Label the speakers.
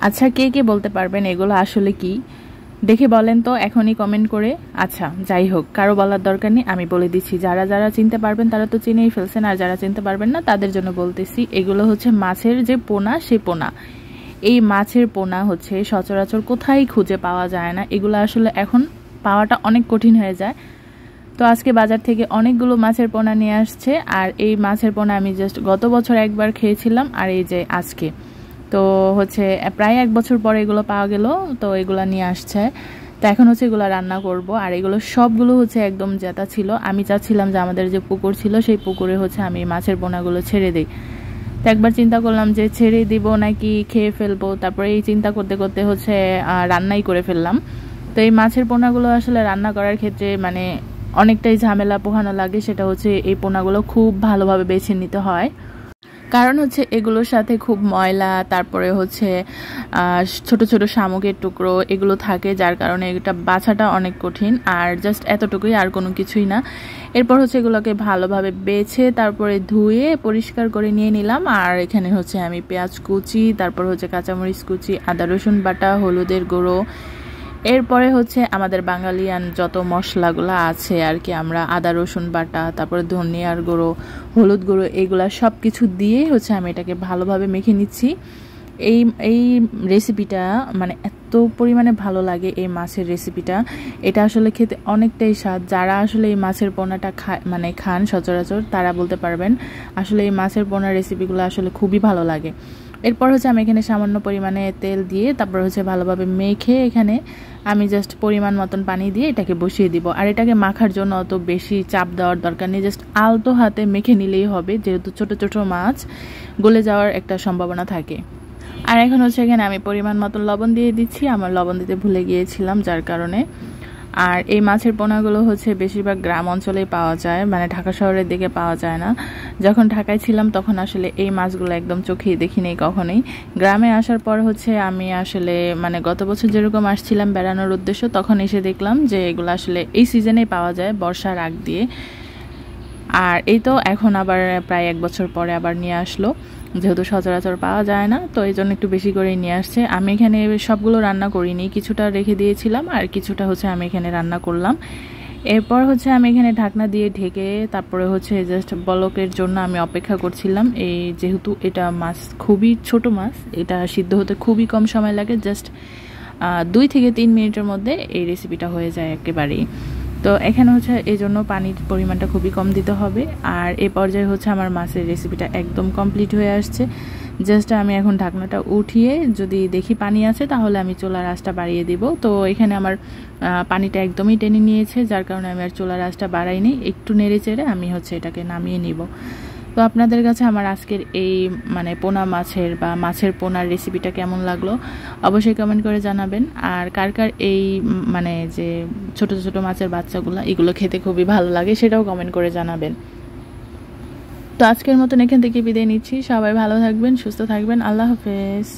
Speaker 1: আচ্ছা, কে কে বলতে পারবেন এগুলো আসলে কি? দেখে বলেন তো এখনই কমেন্ট করে। আচ্ছা যাই হোক, কারো বলার দরকার নেই, আমি বলে দিচ্ছি। যারা যারা চিনতে পারবেন তারা তো চিনেই ফেলছেন, আর যারা চিনতে পারবেন না তাদের জন্য বলতেছি। এগুলো হচ্ছে মাছের যে পোনা, সে পোনা। এই মাছের পোনা হচ্ছে সচরাচর কোথায় খুঁজে পাওয়া যায় না। এগুলো আসলে এখন পাওয়াটা অনেক কঠিন হয়ে যায়। তো আজকে বাজার থেকে অনেকগুলো মাছের পোনা নিয়ে আসছে, আর এই মাছের পোনা আমি জাস্ট গত বছর একবার খেয়েছিলাম, আর এই যে আজকে তো হচ্ছে প্রায় 1 বছর পরে এগুলো পাওয়া গেল। তো এগুলো নিয়ে আসছে, তো এখন হচ্ছে এগুলো রান্না করব। আর এগুলো সবগুলো হচ্ছে একদম জেতা ছিল। আমি চাচ্ছিলাম যে আমাদের যে পুকুর ছিল সেই পুকুরে হচ্ছে আমি মাছের পোনাগুলো ছেড়ে দিই। তো একবার চিন্তা করলাম যে ছেড়ে দিব নাকি খেয়ে ফেলবো, তারপরে এই চিন্তা করতে করতে হচ্ছে রান্নাই করে ফেললাম। তো এই মাছের পোনাগুলো আসলে রান্না করার ক্ষেত্রে মানে অনেকটাই ঝামেলা পোহানো লাগে। সেটা হচ্ছে এই পোনাগুলো খুব ভালোভাবে বেছে নিতে হয়, কারণ হচ্ছে এগুলোর সাথে খুব ময়লা, তারপরে হচ্ছে ছোট ছোট শামুকের টুকরো এগুলো থাকে, যার কারণে এটা বাছাটা অনেক কঠিন। আর জাস্ট এতটুকুই, আর কোনো কিছুই না। এরপর হচ্ছে এগুলোকে ভালোভাবে বেছে তারপরে ধুয়ে পরিষ্কার করে নিয়ে নিলাম। আর এখানে হচ্ছে আমি পেঁয়াজ কুচি, তারপর হচ্ছে কাঁচামরিচ কুচি, আদা রসুন বাটা, হলুদের গুঁড়ো, এরপরে হচ্ছে আমাদের বাঙালিয়ান যত মশলাগুলো আছে আর কি, আমরা আদা রসুন বাটা, তারপরে ধনিয়ার গুঁড়ো, হলুদ গুঁড়ো, এগুলা সব কিছু দিয়ে হচ্ছে আমি এটাকে ভালোভাবে মেখে নিচ্ছি। এই এই রেসিপিটা মানে এত পরিমাণে ভালো লাগে, এই মাছের রেসিপিটা। এটা আসলে খেতে অনেকটাই স্বাদ। যারা আসলে এই মাছের পোনাটা খান সচরাচর, তারা বলতে পারবেন আসলে এই মাছের পোনার রেসিপিগুলো আসলে খুবই ভালো লাগে। এরপর হচ্ছে আমি এখানে সামান্য পরিমাণে তেল দিয়ে তারপর হচ্ছে ভালোভাবে মেখে এখানে আমি জাস্ট পরিমাণ মতন পানি দিয়ে এটাকে বসিয়ে দিব। আর এটাকে মাখার জন্য অত বেশি চাপ দেওয়ার দরকার নেই, জাস্ট আলতো হাতে মেখে নিলেই হবে, যেহেতু ছোট ছোট মাছ গলে যাওয়ার একটা সম্ভাবনা থাকে। আর এখন হচ্ছে এখানে আমি পরিমাণ মতন লবণ দিয়ে দিচ্ছি, আমার লবণ দিতে ভুলে গিয়েছিলাম যার কারণে। আর এই মাছের পোনাগুলো হচ্ছে বেশিরভাগ গ্রাম অঞ্চলেই পাওয়া যায়, মানে ঢাকা শহরের দিকে পাওয়া যায় না। যখন ঢাকায় ছিলাম তখন আসলে এই মাছগুলো একদম চোখেই দেখিনি কখনোই। গ্রামে আসার পর হচ্ছে আমি আসলে মানে গত বছর যেরকম আসছিলাম বেড়ানোর উদ্দেশ্য, তখন এসে দেখলাম যে এগুলো আসলে এই সিজনেই পাওয়া যায়, বর্ষার আগ দিয়ে। আর এই তো এখন আবার প্রায় 1 বছর পরে আবার নিয়ে আসলো, যেহেতু সচরাচর পাওয়া যায় না, তো এই জন্য একটু বেশি করেই নিয়ে আসছে। আমি এখানে সবগুলো রান্না করিনি, কিছুটা রেখে দিয়েছিলাম আর কিছুটা হচ্ছে আমি এখানে রান্না করলাম। এরপর হচ্ছে আমি এখানে ঢাকনা দিয়ে ঢেকে তারপরে হচ্ছে জাস্ট বলকের জন্য আমি অপেক্ষা করছিলাম। এই যেহেতু এটা মাছ খুবই ছোট মাছ, এটা সিদ্ধ হতে খুবই কম সময় লাগে, জাস্ট 2 থেকে 3 মিনিটের মধ্যে এই রেসিপিটা হয়ে যায় একেবারেই। তো এখানে হচ্ছে এই জন্য পানির পরিমাণটা খুবই কম দিতে হবে। আর এই পর্যায়ে হচ্ছে আমার মাছের রেসিপিটা একদম কমপ্লিট হয়ে আসছে। জাস্ট আমি এখন ঢাকনাটা উঠিয়ে যদি দেখি পানি আছে তাহলে আমি চুলার আঁচটা বাড়িয়ে দিব। তো এখানে আমার পানিটা একদমই টেনে নিয়েছে, যার কারণে আমি আর চুলার আঁচটা বাড়াইনি, একটু নেড়ে চেড়ে আমি হচ্ছে এটাকে নামিয়ে নিব। তো আপনাদের কাছে আমার আজকের এই মানে পোনা মাছের বা মাছের পোনার রেসিপিটা কেমন লাগলো অবশ্যই কমেন্ট করে জানাবেন। আর কার কার এই মানে যে ছোট ছোট মাছের বাচ্চাগুলো এগুলো খেতে খুবই ভালো লাগে সেটাও কমেন্ট করে জানাবেন। তো আজকের মতন এখান থেকে বিদায় নিচ্ছি। সবাই ভালো থাকবেন, সুস্থ থাকবেন। আল্লাহ হাফেজ।